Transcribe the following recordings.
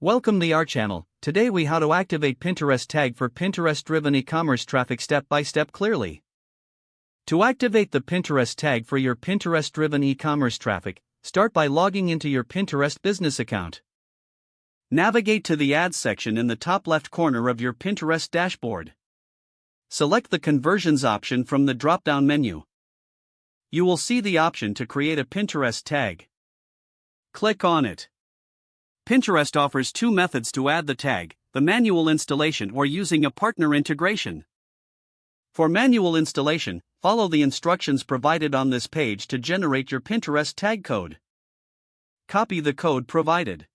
Welcome to our channel. Today we how to activate Pinterest tag for Pinterest-driven e-commerce traffic step by step clearly. To activate the Pinterest tag for your Pinterest-driven e-commerce traffic, start by logging into your Pinterest business account. Navigate to the Ads section in the top left corner of your Pinterest dashboard. Select the Conversions option from the drop-down menu. You will see the option to create a Pinterest tag. Click on it. Pinterest offers two methods to add the tag: the manual installation or using a partner integration. For manual installation, follow the instructions provided on this page to generate your Pinterest tag code. Copy the code provided.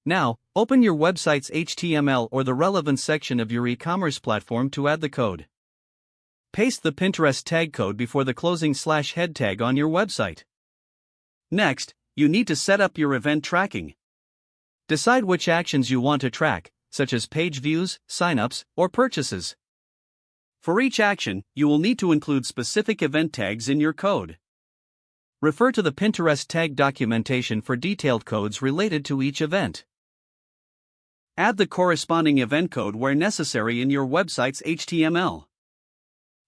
Now, open your website's HTML or the relevant section of your e-commerce platform to add the code. Paste the Pinterest tag code before the closing /head tag on your website. Next, you need to set up your event tracking. Decide which actions you want to track, such as page views, signups, or purchases. For each action, you will need to include specific event tags in your code. Refer to the Pinterest tag documentation for detailed codes related to each event. Add the corresponding event code where necessary in your website's HTML.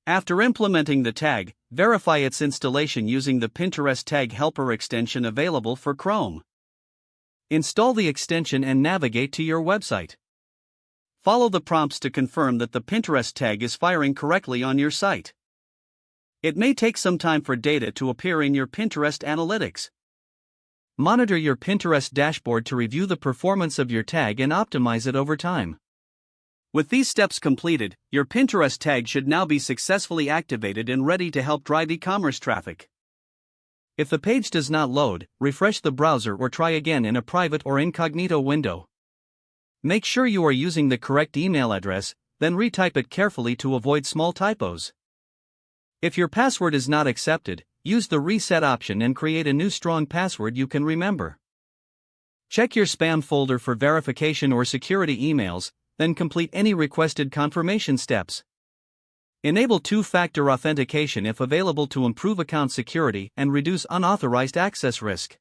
After implementing the tag, verify its installation using the Pinterest Tag Helper extension available for Chrome. Install the extension and navigate to your website. Follow the prompts to confirm that the Pinterest tag is firing correctly on your site. It may take some time for data to appear in your Pinterest analytics. Monitor your Pinterest dashboard to review the performance of your tag and optimize it over time. With these steps completed, your Pinterest tag should now be successfully activated and ready to help drive e-commerce traffic. If the page does not load, refresh the browser or try again in a private or incognito window. Make sure you are using the correct email address, then retype it carefully to avoid small typos. If your password is not accepted, use the reset option and create a new strong password you can remember. Check your spam folder for verification or security emails, then complete any requested confirmation steps. Enable two-factor authentication if available to improve account security and reduce unauthorized access risk.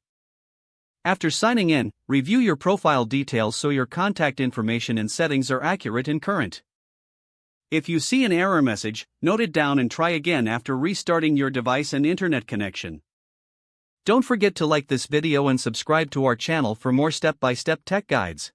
After signing in, review your profile details so your contact information and settings are accurate and current. If you see an error message, note it down and try again after restarting your device and internet connection. Don't forget to like this video and subscribe to our channel for more step-by-step tech guides.